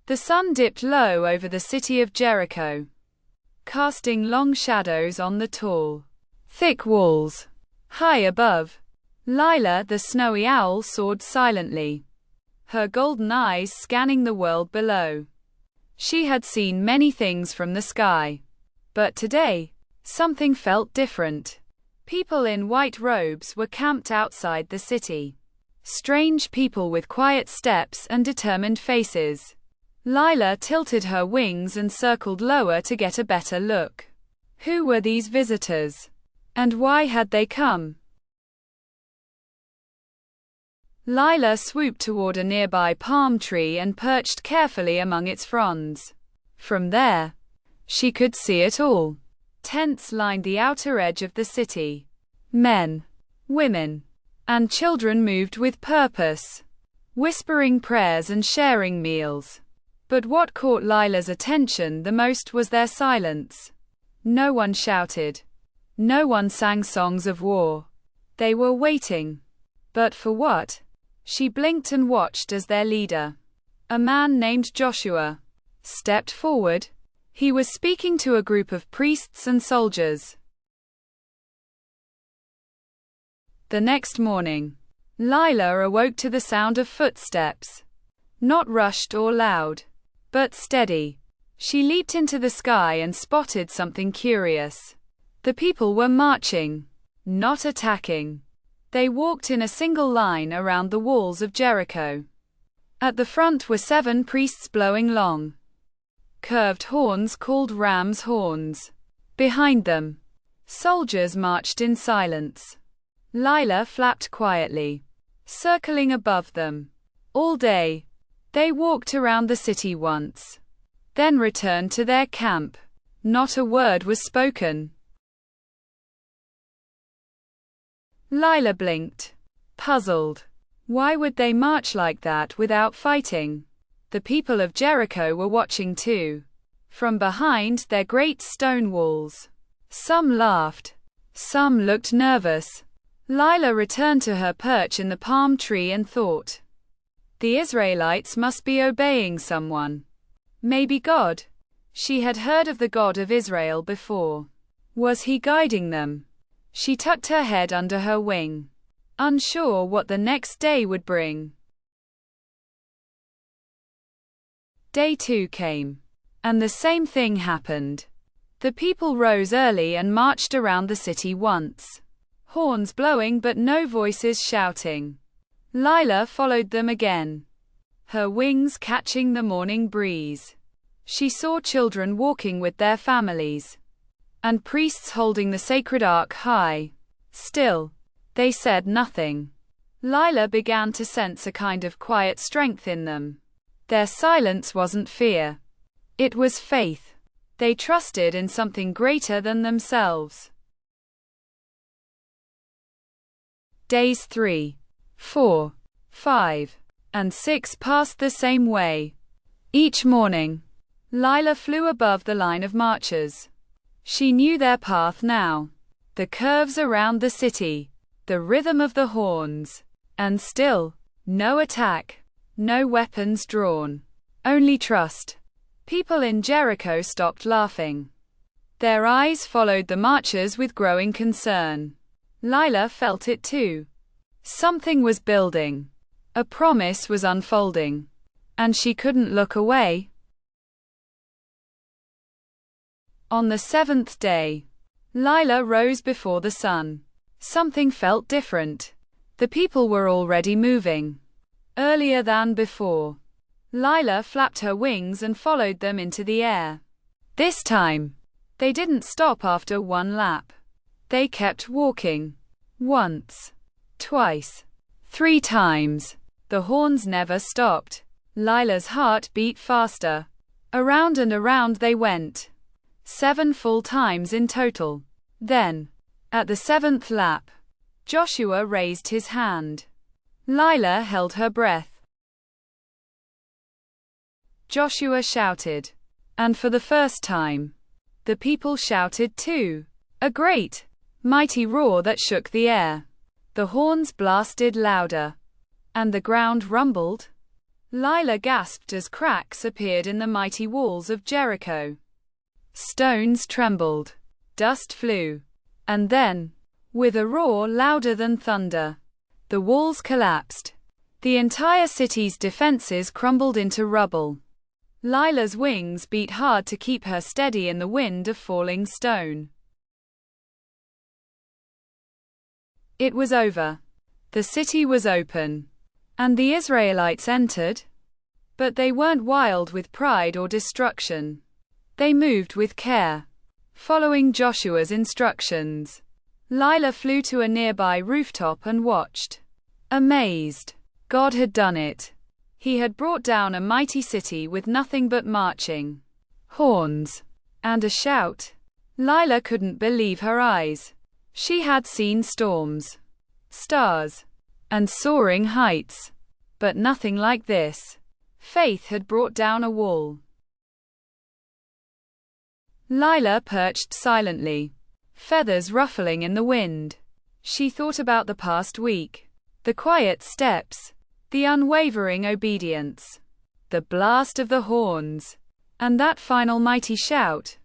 The sun dipped low over the city of Jericho, casting long shadows on the tall, thick walls. High above, Lyla the snowy owl soared silently, her golden eyes scanning the world below. She had seen many things from the sky, but today, something felt different. People in white robes were camped outside the city. Strange people with quiet steps and determined faces. Lyla tilted her wings and circled lower to get a better look. Who were these visitors? And why had they come? Lyla swooped toward a nearby palm tree and perched carefully among its fronds. From there, she could see it all. Tents lined the outer edge of the city. Men, women, and children moved with purpose, whispering prayers and sharing meals. But what caught Lyla's attention the most was their silence. No one shouted. No one sang songs of war. They were waiting. But for what? She blinked and watched as their leader, a man named Joshua, stepped forward. He was speaking to a group of priests and soldiers. The next morning, Lyla awoke to the sound of footsteps. Not rushed or loud, but steady. She leaped into the sky and spotted something curious. The people were marching, not attacking. They walked in a single line around the walls of Jericho. At the front were 7 priests blowing long, curved horns called ram's horns. Behind them, soldiers marched in silence. Lyla flapped quietly, circling above them. All day, they walked around the city once, then returned to their camp. Not a word was spoken. Lyla blinked, puzzled. Why would they march like that without fighting? The people of Jericho were watching too, from behind their great stone walls. Some laughed, some looked nervous. Lyla returned to her perch in the palm tree and thought, the Israelites must be obeying someone. Maybe God. She had heard of the God of Israel before. Was he guiding them? She tucked her head under her wing, unsure what the next day would bring. Day 2 came, and the same thing happened. The people rose early and marched around the city once, horns blowing but no voices shouting. Lyla followed them again, her wings catching the morning breeze. She saw children walking with their families, and priests holding the sacred ark high. Still, they said nothing. Lyla began to sense a kind of quiet strength in them. Their silence wasn't fear. It was faith. They trusted in something greater than themselves. Days 3, 4, 5, and 6 passed the same way. Each morning, Lyla flew above the line of marchers. She knew their path now. The curves around the city, the rhythm of the horns. And still, no attack, no weapons drawn. Only trust. People in Jericho stopped laughing. Their eyes followed the marchers with growing concern. Lyla felt it too. Something was building. A promise was unfolding. And she couldn't look away. On the 7th day, Lyla rose before the sun. Something felt different. The people were already moving. Earlier than before. Lyla flapped her wings and followed them into the air. This time, they didn't stop after one lap. They kept walking. Once, twice, 3 times. The horns never stopped. Lyla's heart beat faster. Around and around they went. 7 full times in total. Then, at the 7th lap, Joshua raised his hand. Lyla held her breath. Joshua shouted. And for the first time, the people shouted too. A great, mighty roar that shook the air. The horns blasted louder. And the ground rumbled. Lyla gasped as cracks appeared in the mighty walls of Jericho. Stones trembled. Dust flew. And then, with a roar louder than thunder, the walls collapsed. The entire city's defenses crumbled into rubble. Lyla's wings beat hard to keep her steady in the wind of falling stone. It was over. The city was open. And the Israelites entered. But they weren't wild with pride or destruction. They moved with care, following Joshua's instructions. Lyla flew to a nearby rooftop and watched. Amazed. God had done it. He had brought down a mighty city with nothing but marching, horns, and a shout. Lyla couldn't believe her eyes. She had seen storms, stars, and soaring heights, but nothing like this. Faith had brought down a wall. Lyla perched silently, feathers ruffling in the wind. She thought about the past week, the quiet steps, the unwavering obedience, the blast of the horns, and that final mighty shout.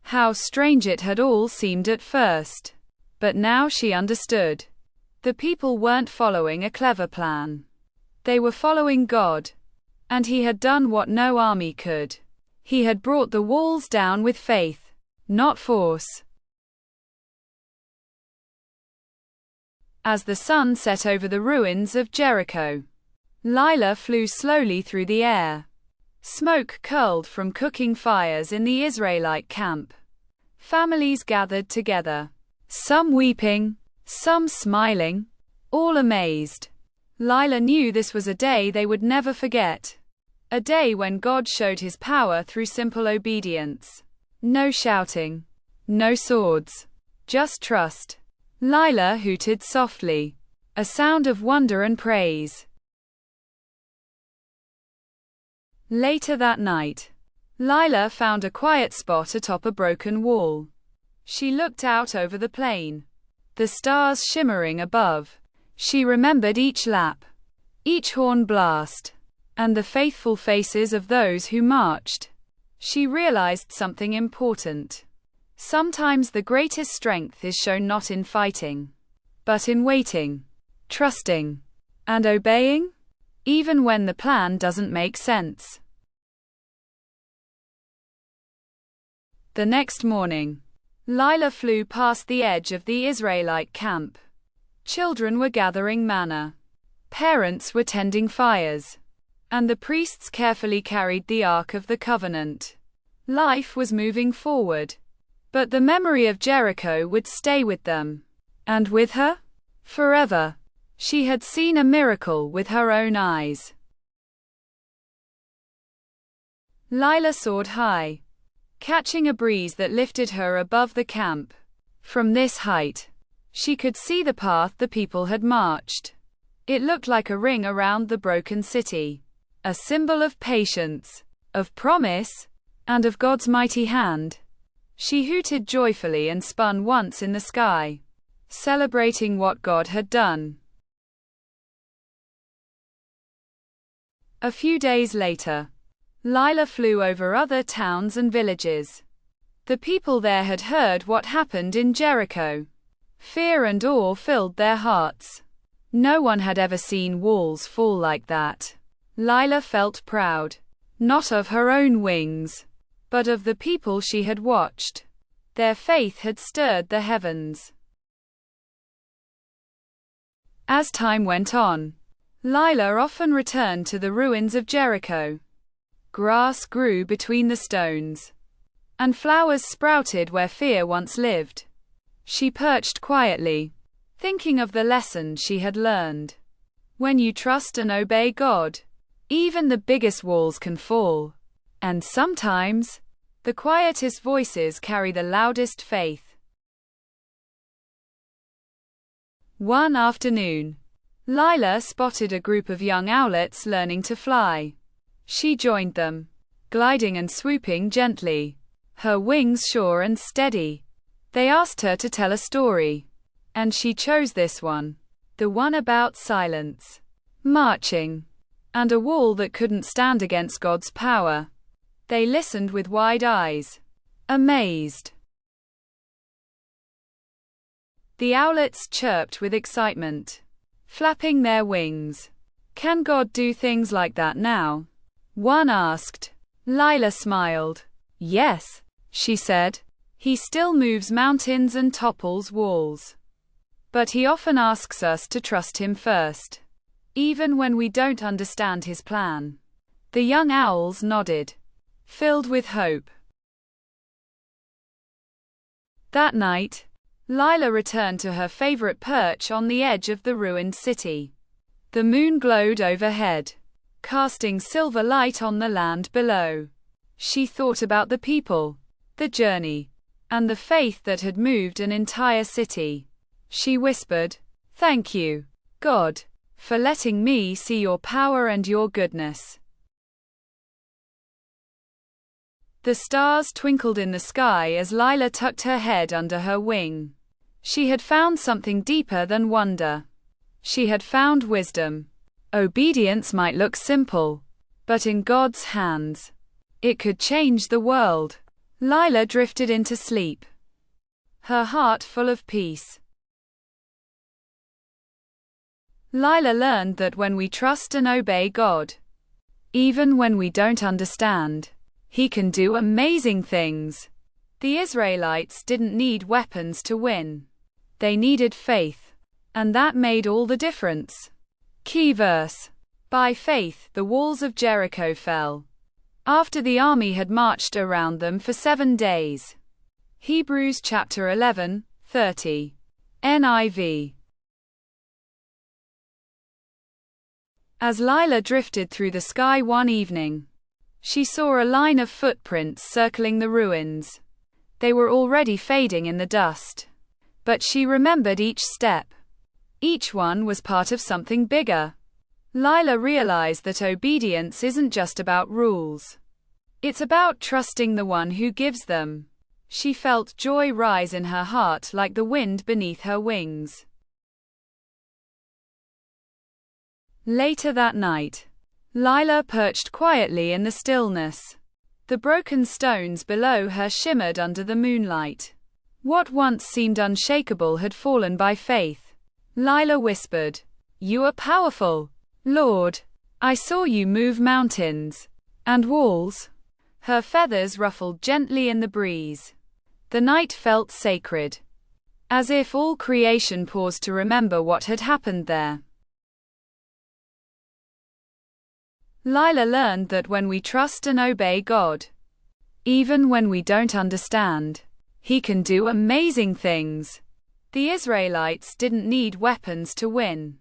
How strange it had all seemed at first. But now she understood. The people weren't following a clever plan. They were following God. And He had done what no army could. He had brought the walls down with faith, not force. As the sun set over the ruins of Jericho, Lyla flew slowly through the air. Smoke curled from cooking fires in the Israelite camp. Families gathered together, some weeping, some smiling, all amazed. Lyla knew this was a day they would never forget. A day when God showed His power through simple obedience. No shouting, no swords, just trust. Lyla hooted softly, a sound of wonder and praise. Later that night, Lyla found a quiet spot atop a broken wall. She looked out over the plain, the stars shimmering above. She remembered each lap, each horn blast, and the faithful faces of those who marched. She realized something important. Sometimes the greatest strength is shown not in fighting, but in waiting, trusting, and obeying, even when the plan doesn't make sense. The next morning, Lyla flew past the edge of the Israelite camp. Children were gathering manna. Parents were tending fires. And the priests carefully carried the Ark of the Covenant. Life was moving forward. But the memory of Jericho would stay with them. And with her? Forever. She had seen a miracle with her own eyes. Lyla soared high, catching a breeze that lifted her above the camp. From this height, she could see the path the people had marched. It looked like a ring around the broken city, a symbol of patience, of promise, and of God's mighty hand. She hooted joyfully and spun once in the sky, celebrating what God had done. A few days later, Lyla flew over other towns and villages. The people there had heard what happened in Jericho. Fear and awe filled their hearts. No one had ever seen walls fall like that. Lyla felt proud, not of her own wings, but of the people she had watched. Their faith had stirred the heavens. As time went on, Lyla often returned to the ruins of Jericho. Grass grew between the stones, and flowers sprouted where fear once lived. She perched quietly, thinking of the lesson she had learned. When you trust and obey God, even the biggest walls can fall. And sometimes, the quietest voices carry the loudest faith. One afternoon, Lyla spotted a group of young owlets learning to fly. She joined them, gliding and swooping gently, her wings sure and steady. They asked her to tell a story, and she chose this one, the one about silence, marching, and a wall that couldn't stand against God's power. They listened with wide eyes, amazed. The owlets chirped with excitement, flapping their wings. Can God do things like that now? One asked. Lyla smiled. Yes, she said. He still moves mountains and topples walls. But he often asks us to trust him first, even when we don't understand his plan. The young owls nodded, filled with hope. That night, Lyla returned to her favorite perch on the edge of the ruined city. The moon glowed overhead, casting silver light on the land below. She thought about the people, the journey, and the faith that had moved an entire city. She whispered, "Thank you, God, for letting me see your power and your goodness." The stars twinkled in the sky as Lyla tucked her head under her wing. She had found something deeper than wonder. She had found wisdom. Obedience might look simple, but in God's hands, it could change the world. Lyla drifted into sleep, her heart full of peace. Lyla learned that when we trust and obey God, even when we don't understand, He can do amazing things. The Israelites didn't need weapons to win. They needed faith, and that made all the difference. Key verse. By faith, the walls of Jericho fell, after the army had marched around them for 7 days. Hebrews chapter 11:30. NIV. As Lyla drifted through the sky one evening, she saw a line of footprints circling the ruins. They were already fading in the dust, but she remembered each step. Each one was part of something bigger. Lyla realized that obedience isn't just about rules. It's about trusting the one who gives them. She felt joy rise in her heart like the wind beneath her wings. Later that night, Lyla perched quietly in the stillness. The broken stones below her shimmered under the moonlight. What once seemed unshakable had fallen by faith. Lyla whispered, "You are powerful, Lord. I saw you move mountains and walls." Her feathers ruffled gently in the breeze. The night felt sacred, as if all creation paused to remember what had happened there. Lyla learned that when we trust and obey God, even when we don't understand, He can do amazing things. The Israelites didn't need weapons to win.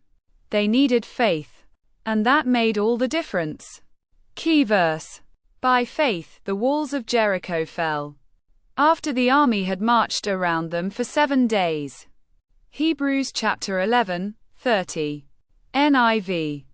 They needed faith, and that made all the difference. Key verse. By faith, the walls of Jericho fell, after the army had marched around them for 7 days. Hebrews chapter 11:30. NIV.